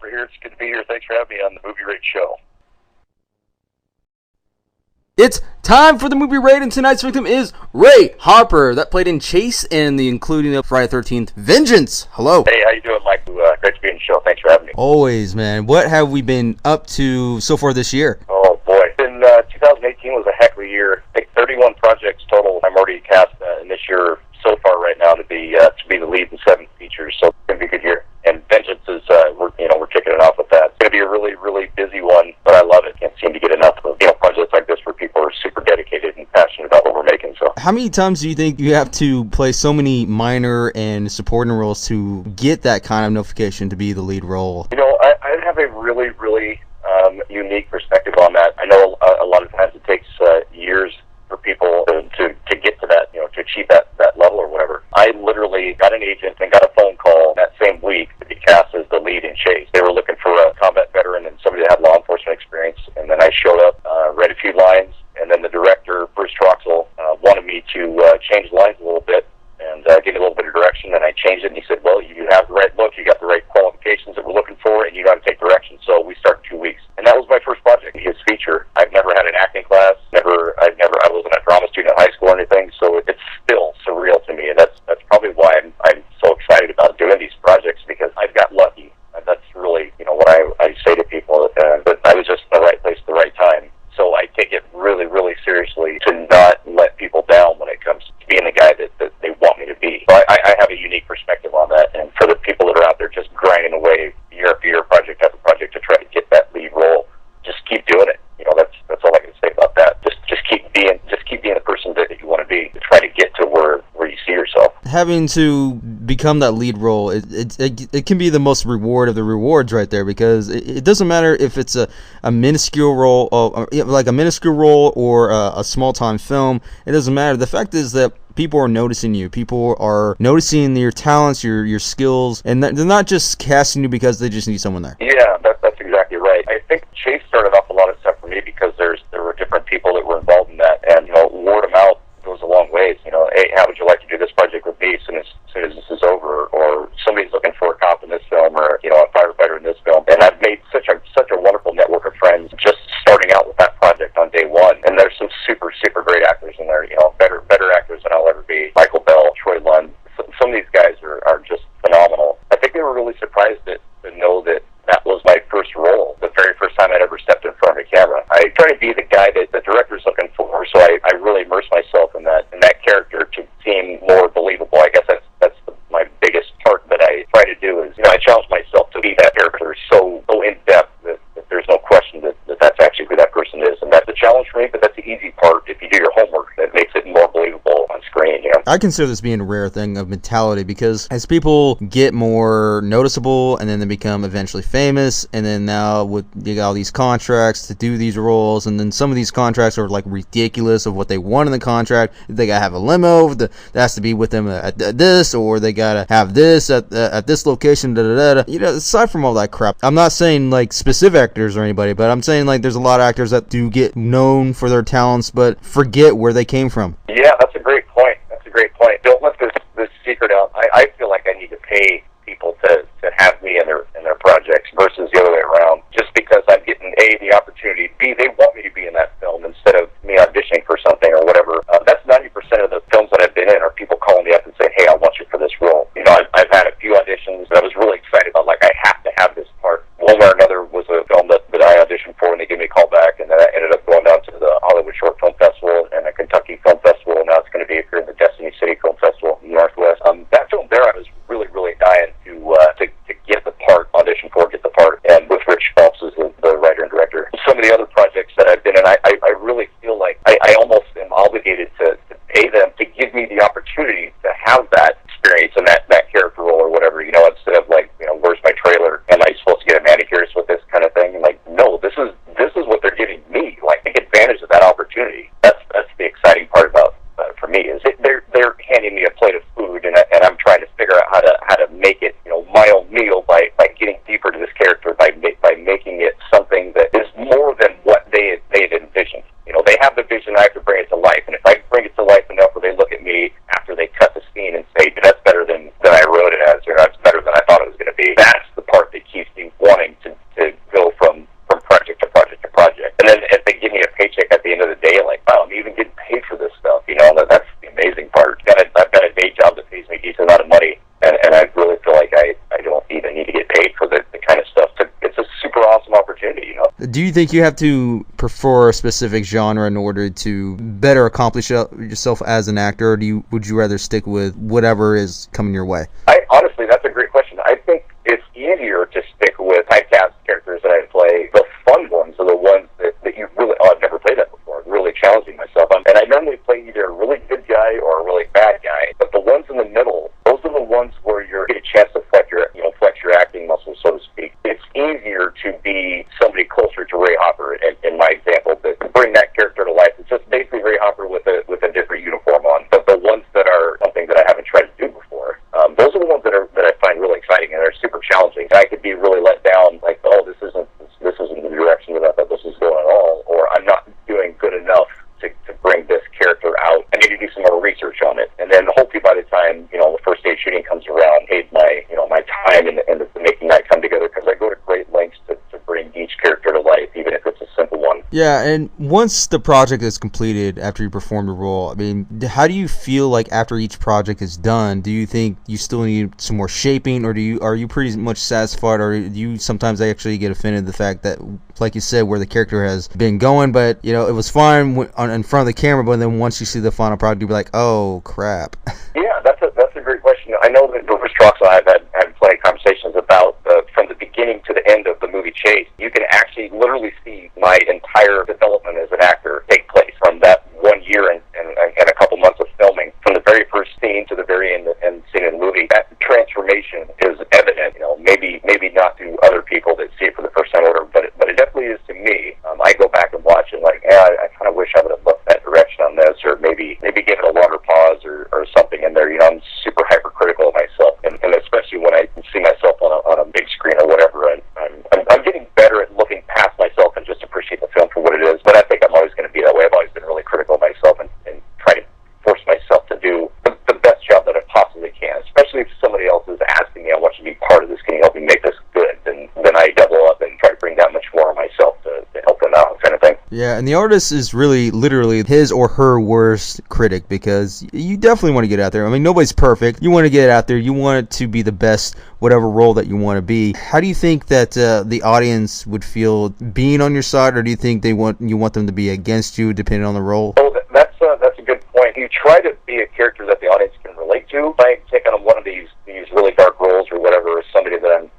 Harper here. It's good to be here. Thanks for having me on the Movie Rate Show. It's time for the movie raid, and tonight's victim is Ray Harper, that played in Chase and the including of Friday the 13th Vengeance. Hello. Hey, how you doing, Mike? Great to be on the show. Thanks for having me. Always, man. What have we been up to so far this year? Oh, boy. 2018 was a heck of a year. I think 31 projects total. I'm already cast in this year so far right now to be the lead in 7 features, so it's going to be a good year. And Vengeance is, we're kicking it off with that. It's going to be a really, really busy one, but I love it. Can't seem to get enough of projects like this where people are super dedicated and passionate about what we're making. So, how many times do you think you have to play so many minor and supporting roles to get that kind of notification to be the lead role? I have a really, really unique perspective on that. I know a lot of times it takes years for people to get to that, to achieve that level or whatever. I literally got an agent and got a phone call that same week to be cast as the lead in Chase. They were looking for a combat veteran and somebody that had law enforcement experience, and then I showed up, read a few lines, and then the director, Bruce Troxel, wanted me to change the lines a little bit and give me a little bit of direction, and I changed it, and he said, well, you have the right look, you got the right qualifications that we're looking for, and you know how to take direction. So we start in 2 weeks. And that was my first project, his feature. I've never had an acting class, I wasn't a drama student in high school or anything, so it's still surreal to me, and that's probably why I'm so excited about doing these projects, because I've got lucky. That's really, what I say to people, but I was just in the right place at the right time. So I take it really, really seriously to not let people down when it comes to being the guy that they want me to be. So I have a unique perspective on that, and for the people that are out there just grinding away year after year, project after project to try to get that lead role, just keep doing it. That's all I can say about that. Just keep being the person that you want to be, to try to get to where you see yourself. Having to become that lead role, it can be the most reward of the rewards right there, because it doesn't matter if it's a minuscule role, like a minuscule role or a small time film. It doesn't matter. The fact is that people are noticing you. People are noticing your talents, your skills, and they're not just casting you because they just need someone there. Yeah, that's exactly right. I think Chase started off a lot of stuff for me because there were different people that were involved in that, and word of mouth goes a long ways. Hey, how would you like to do this project with me as soon as this is over? Or somebody's looking for a cop in this film, or a firefighter in this film. And I've made such a wonderful network of friends just starting out with that project on day one. And there's some super, super great actors in there. Better actors than I'll ever be. Michael Bell, Troy Lund. Some of these guys are just phenomenal. I think they were really surprised to know that was my first role, the very first time I'd ever stepped in front of a camera. I try to be the guy that the director's looking for, so I really immerse myself in that character to seem more believable. I guess that's my biggest part that I try to do is, I challenge myself to be that character so in depth that there's no question that that's actually who that person is, and that's a challenge for me. But that's the easy part. If you do your homework, that makes it more believable on screen. I consider this being a rare thing of mentality, because as people get more noticeable and then they become eventually famous, and then now you got all these contracts to do these roles, and then some of these contracts are like ridiculous of what they want in the contract. They gotta have a limo that has to be with them at this, or they gotta have this at this location. Aside from all that crap, I'm not saying like specific actors or anybody, but I'm saying like there's a lot of actors that do get known for their talents but forget where they came from. Yeah, that's a great point. Don't let this secret out. I feel like I need to pay people to have me in their projects versus the other way around. Just because I'm getting A, the opportunity, B, they want me to be in that film instead of me auditioning for something or whatever. That's 90% of the films that I've been in are people calling me up and saying, hey, I want you for this role. I've had a few auditions that I was really excited about, like I have to have this part. One way or another was a film that I auditioned for, and they gave me a call back, and then I ended up going down to the Hollywood Short Film Festival and the Kentucky Film Festival, and now it's going to be here in the Destiny City Film Festival in the Northwest. That film there, I was really, really dying to get the part, audition for, get the part, and with Rich Phelps as the writer and director. Some of the other projects that I've been in, I really feel like I almost am obligated to pay them to give me the opportunity to have that experience and that character role or whatever, instead of like, where's my trailer? Am I supposed to get a manicure with this kind of thing? Like, no, this is what they're giving me. Like, take advantage of that opportunity. That's the exciting part about for me is they're handing me a plate of food, and I'm trying to figure out how to make it my own meal by getting deeper to this character, by making it something that is more than what they you think you have to prefer a specific genre in order to better accomplish yourself as an actor, or would you rather stick with whatever is coming your way? Honestly, that's a great question. I think it's easier to stick with typecast characters that I play. The fun ones are the ones that you really, I've never played that before, really challenging myself on. And I normally play either a really good guy or a really bad guy. But the ones in the middle, those are the ones where you get a chance to flex your acting muscles, so to speak. It's easier to be somebody closer to Ray Hopper in my example, to bring that character to life. It's just basically Ray Hopper with a different uniform on. But the ones that are something that I haven't tried to do before, those are the ones that I find really exciting and are super challenging. I could be really let down, like, oh, this isn't the direction that I thought this was going at all, or I'm not doing good enough to bring this character out. I need to do some more research on it, and then hopefully by the time the first day shooting comes around, my time and the making night come together, because I go to great lengths to bring each character to life, even if it's a simple one. Yeah, and once the project is completed, after you perform the role, I mean, how do you feel like after each project is done? Do you think you still need some more shaping, or are you pretty much satisfied, or do you sometimes actually get offended the fact that, like you said, where the character has been going, but it was fine in front of the camera, but then once you see the final product, you'll be like, oh crap. Yeah, that's a great question. I know that Bruce Troxel, I've had plenty of conversations about from the beginning to the end of the movie Chase. You can actually literally see my entire development as an actor take place from that 1 year and a couple months of filming, from the very first scene to the very end and scene in the movie. That transformation is evident. Maybe not to other people that see it for the first time, but it definitely is to me. I go back and watch and I kind of wish I would have looked that direction on this, or maybe give it a longer pause or something in there. I'm super hypercritical of myself, and especially when I see myself on a big screen or whatever. I'm getting better at looking past myself and just appreciate the film for what it is. But I think I'm always going to be that way. I've always been really critical of myself and try to force myself to do the best job that I possibly can, especially if somebody else is asking me, I want you to be part of this, can you help me make this good? And then I double up and try to bring that much more of myself to help them out, kind of thing. Yeah, and the artist is really literally his or her worst critic, because you definitely want to get out there. I mean, nobody's perfect. You want to get out there. You want it to be the best, whatever role that you want to be. How do you think that the audience would feel being on your side, or do you think you want them to be against you, depending on the role? Oh, that's a good point. You try to be a character that the audience can relate to. If I take on one of these really dark roles or whatever, or somebody that I'm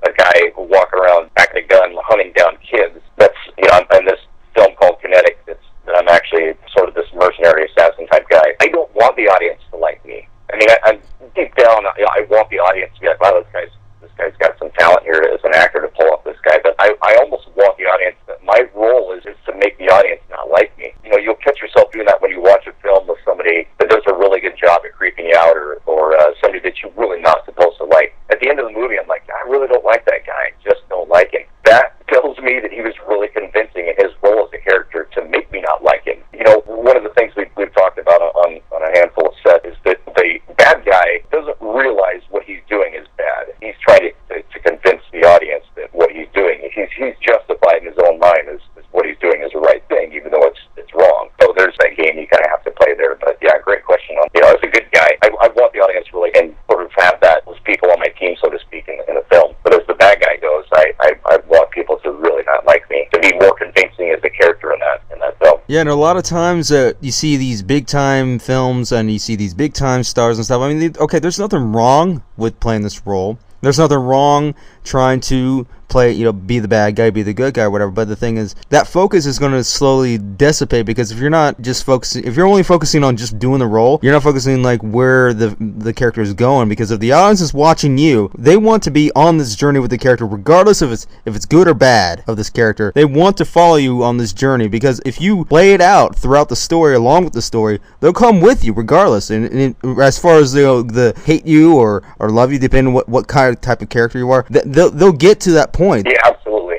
a guy walking around packing a gun, hunting down kids. That's I'm in this film called Kinetic. That I'm actually sort of this mercenary assassin type guy. I don't want the audience to like me. I mean, I'm deep down. I want the audience to be like, wow, this guy's got some talent here as an actor to pull off this guy. But I almost want the audience. My role is to make the audience not like me. You'll catch yourself doing that when you watch a film with somebody that does a really good job at creeping you out, or somebody that you're really not supposed to like. At the end of the movie, I'm like, I really don't like that guy. I just don't like him. That tells me that he was really convincing in his role as a character to make me not like him. One of the things we've talked about on a handful of sets is that the bad guy doesn't realize what he's doing is bad. He's trying to convince the audience that what he's doing, he's justified in his own mind as what he's doing is the right thing, even though it's wrong. So there's that game you kind of have to play there. But yeah, great question. As a good guy, I want the audience really and sort of have those people on my team, so to speak, in the film. But as the bad guy goes, I want people to really not like me, to be more convincing as a character in that film. Yeah, and a lot of times you see these big time films and you see these big time stars and stuff. I mean, okay, there's nothing wrong with playing this role. There's nothing wrong trying to play, be the bad guy, be the good guy, whatever. But the thing is, that focus is going to slowly dissipate, because if you're not just focusing, if you're only focusing on just doing the role, you're not focusing like where the character is going. Because if the audience is watching you, they want to be on this journey with the character, regardless if it's good or bad of this character. They want to follow you on this journey, because if you lay it out throughout the story, along with the story, they'll come with you regardless. And as far as the hate you or love you, depending on what kind of type of character you are, they'll get to that point. Yeah, absolutely,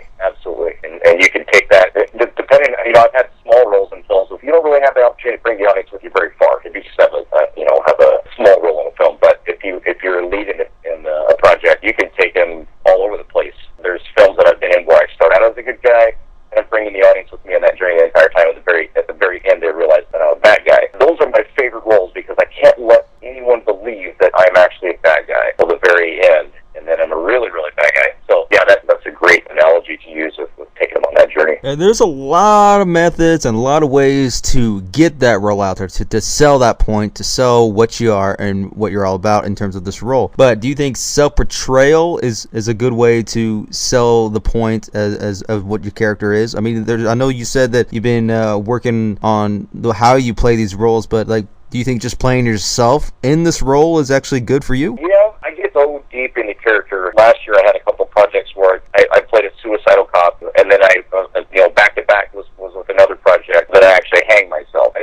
and you can take that. Depending, I've had small roles in films. If you don't really have the opportunity to bring the audience with you very far, if you just have a small role in a film, but if you're a lead in a project, you can take them all over the place. There's films that I've been in where I start out as a good guy, and I'm bringing the audience with me on that journey the entire time. At the very end, they realize that I'm a bad guy. Those are my favorite roles, because I can't let anyone believe that I'm actually a bad guy till the very end, and then I'm a really, really bad guy. So yeah, that's a great analogy to use with taking them on that And there's a lot of methods and a lot of ways to get that role out there, to sell that point, to sell what you are and what you're all about in terms of this role. But do you think self-portrayal is a good way to sell the point as of what your character is? I mean, I know you said that you've been working on how you play these roles, but like, do you think just playing yourself in this role is actually good for you? Yeah, I get so deep into character. Last year I had a couple projects where I played a suicidal cop, and then I, back to back was with another project that I actually hang myself. I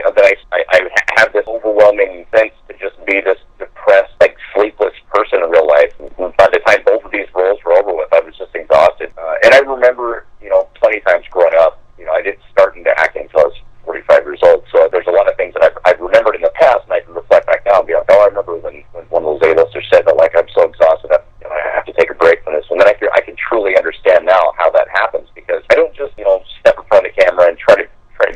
have this overwhelming sense to just be this depressed, like sleepless person in real life. By the time both of these roles were over with, I was just exhausted. And I remember, plenty times growing up, I didn't start into acting until I was 45 years old. So there's a lot of things that I've remembered in the past, and I can reflect back now and be like, I remember when one of those A-listers said that, like, I'm so exhausted, I have to take a break from this. And then I can truly understand now how that happens, because I don't just, step in front of the camera and try to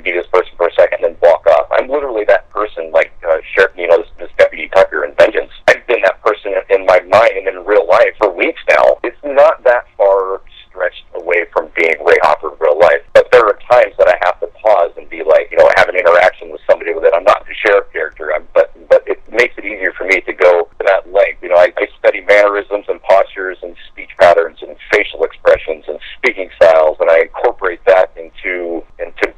be this person for a second and then walk off. I'm literally that person, like Sheriff, this Deputy Tucker in Vengeance. I've been that person in my mind and in real life for weeks now. It's not that far stretched away from being Ray Hopper in real life, but there are times that I have to pause and be like, have an interaction with somebody that I'm not the sheriff character, but it makes it easier for me to go to that length. I study mannerisms and postures and speech patterns and facial expressions and speaking styles, and I incorporate that into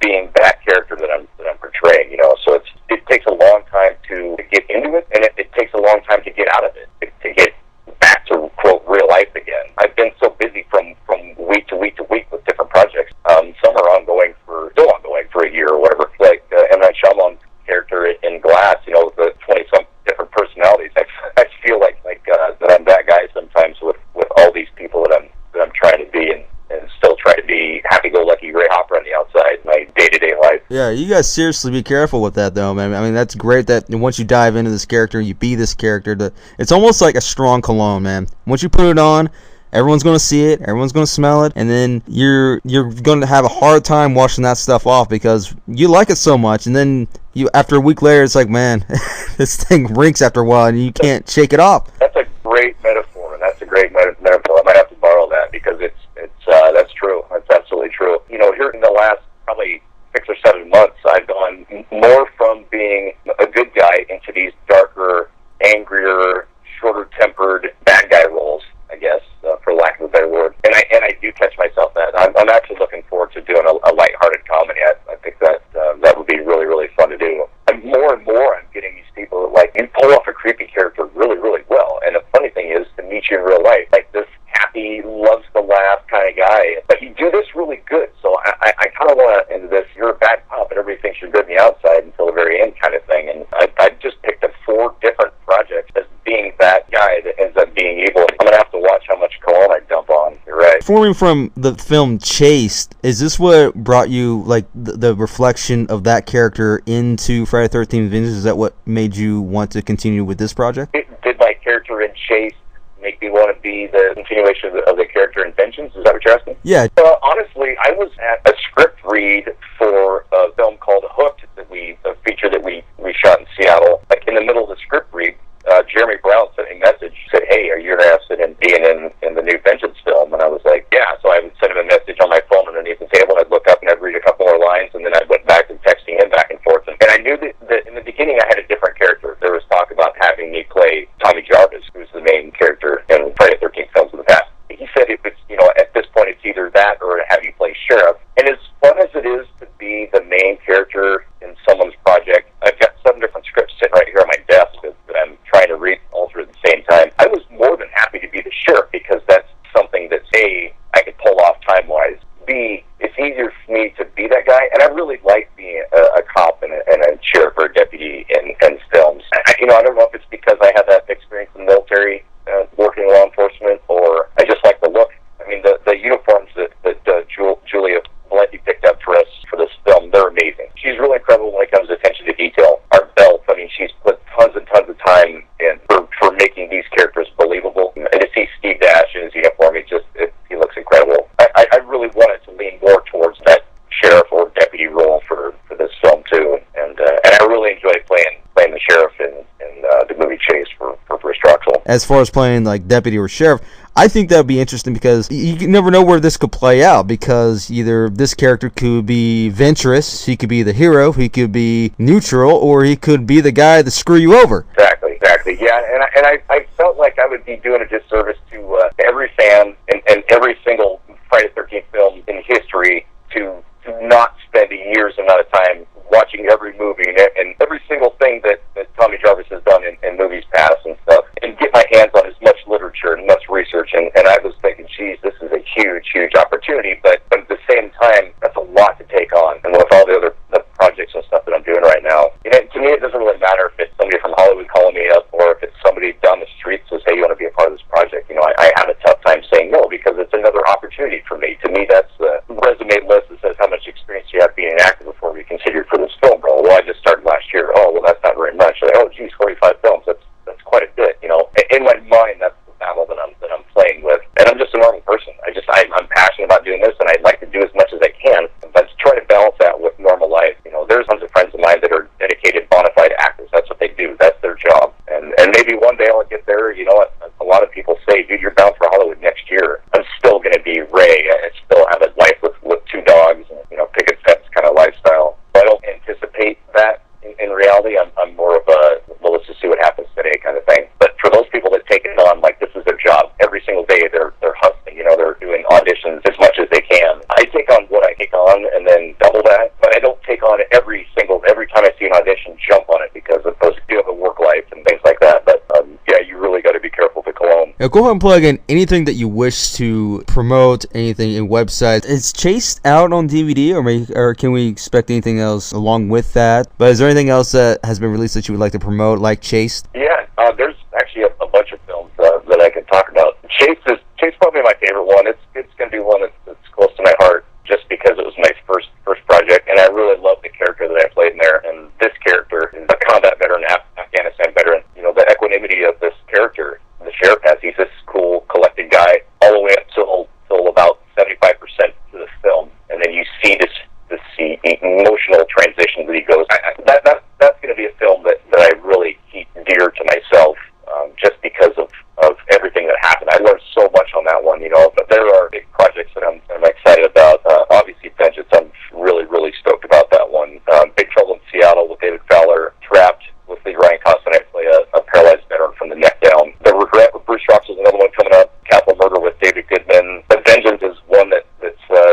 being that character that I'm portraying. So it takes a long time to get into it, and it takes a long time to get out of it, to get back to quote real life again. I've been so busy from week to week to week with different projects. Some are still ongoing for a year or whatever. Like M. Night Shyamalan's character in Glass, with the 20-some different personalities. I feel like that I'm that guy sometimes with all these people that I'm trying to be, and still try to be happy-go-lucky Ray Hopper on the outside in my day-to-day life. Yeah, you guys seriously be careful with that, though, man. I mean, that's great that once you dive into this character, you be this character. It's almost like a strong cologne, man. Once you put it on, everyone's going to see it, everyone's going to smell it, and then you're going to have a hard time washing that stuff off because you like it so much, and then after a week later, it's like, man, this thing reeks after a while, and you can't shake it off. That's a great metaphor, and that's a great metaphor. I might have to borrow that, because that's true. That's absolutely true. Here in the last probably 6 or 7 months, I've gone more from being a good guy into these darker, angrier, shorter-tempered bad guy roles, I guess, for lack of a better word. And I do catch myself that. I'm actually looking forward to doing a lighthearted comedy. I think that would be really, really fun to do. And more I'm getting these people that, like, you pull off a creepy character really, really well. And the funny thing is, to meet you in real life, like this happy, loves to laugh kind of guy, but you do this really good. So I kind of want to into this, you're a bad cop and everybody thinks you're good on the outside until the very end kind of thing. And I just picked up 4 different projects as being that guy that ends up being evil. I'm going to have to watch how much cologne I dump on. You're right. Forming from the film Chased, is this what brought you, like, the reflection of that character into Friday the 13th Vengeance? Is that what made you want to continue with this project? Did my character in Chase make me want to be the continuation of the character in Vengeance? Is that what you're asking? Yeah. Honestly, I was at a script read for a film called Hooked, a feature that we shot in Seattle. Like, in the middle of the script read, Jeremy Brown sent me a message, said, "Hey, are you interested in being in the new Vengeance film?" And I was like, "Yeah." So I would send him a message on my phone underneath the table, and I'd look up and I'd read a couple more lines, and then I went back to texting him back and forth. And I knew that in the beginning I had a different character. There was talk about having me play Tommy Jarvis, who's the main character in Friday the 13th films in the past. He said it was, at this point it's either that or have you play sheriff. And as fun as it is to be the main character in someone's project, I've got 7 different scripts sitting right here on my desk that I'm trying to read all through at the same time. I was more than happy to be the sheriff, because that's something that, A, I could pull off time-wise. B, it's easier for me to be that guy, and I really like being a cop and a sheriff or a deputy in films. I don't know if it's because I had that experience in the military, working in law enforcement, or I just like the look. I mean, the uniforms that Julia Valenti picked up for us for this film, they're amazing. She's really incredible when it comes to attention to detail. Our belt, I mean, she's put tons and tons of time in for making these characters believable. And to see Steve Dash in his uniform, he looks incredible. I really wanted to lean more towards that sheriff or deputy role for this film too, and I really enjoyed playing the sheriff in the movie Chase for Bruce Troxel. As far as playing like deputy or sheriff, I think that would be interesting because you never know where this could play out, because either this character could be venturous, he could be the hero, he could be neutral, or he could be the guy that screw you over. Exactly. Yeah, and I felt like I would be doing a disservice to every fan and every single Friday the 13th film in history to not spend a year's amount of time watching every movie and every single thing that Tommy Jarvis has done in movies past and stuff, and get my hands on as much literature and much research. And I was thinking, geez, this is a huge opportunity, but at the same time, that's a lot to take on. And with all the other projects and stuff that I'm doing right now, to me, it doesn't really matter if it's somebody from Hollywood calling me up or if it's somebody down the street says, hey, you want to be a part of this project. I have a tough time saying no, because it's another opportunity for me. To me, that's the resume list that says how much experience you have being an actor before we consider you for this film role. Well, I just started last year. Oh, well, that's not very much. Like, oh, geez, 45 films. That's quite a bit. In my mind, that's the battle that I'm playing with. And I'm just a normal person. I'm passionate about doing this, and I'd like to do as much as I can. But to try to balance that with normal life, there's tons of friends of mine that are dedicated, bona fide actors. That's what they do. That's their job. And maybe one day I'll get there. A lot of people say, dude, you're bound for Hollywood next year. I'm still going to be Ray. I still have a life with two dogs and, picket fence kind of lifestyle. So I don't anticipate that in reality. I'm more of a, well, let's just see what happens today kind of thing. But for those people that take it on like this is their job, every single day they're hustling, they're doing auditions as much as they can. I take on what I take on and then double that, but I don't take on every time I see an audition, jump on it, because of course you have a work life and things like that. But yeah, you really got to be careful with cologne. Now go ahead and plug in anything that you wish to promote, anything in websites. Is Chased out on DVD, or can we expect anything else along with that? But is there anything else that has been released that you would like to promote, like Chased? Yeah, there's actually a bunch of films that I can talk about. Chased is probably my favorite one. It's going to be one that's close to my heart, just because it was my first project, and I really love the character that I played in there. And this character is a combat veteran, Afghanistan veteran. The equanimity of this character, the sheriff has, he's this cool, collected guy, all the way up till about 75% to the film, and then you see this emotional transition that he goes. That's going to be a film that I really keep dear to myself, just because of everything that happened. I learned so much on that one, but there are big projects that I'm excited about. Obviously, Vengeance, I'm really stoked about that one. Big Trouble in Seattle with David Fowler, Trapped with Lee Ryan Costin. I play a paralyzed veteran from the neck down. The Regret with Bruce Rocks is another one coming up. Capital Murder with David Goodman. But Vengeance is one that's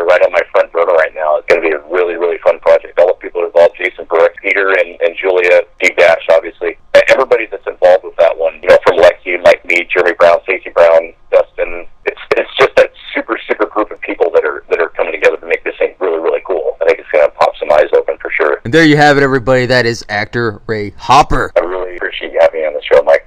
right on my front burner right now. It's going to be a really fun project. All the people involved, Jason Burke, Peter and Julia, D-Dash, obviously. Everybody that's involved with that one, from Lexi, Mike Mead, Jeremy Brown, Stacey Brown, Dustin. It's just that super group of people that are coming together to make this thing really cool. I think it's going to pop some eyes open for sure. And there you have it, everybody. That is actor Ray Hopper. I really appreciate you having me on the show, Mike.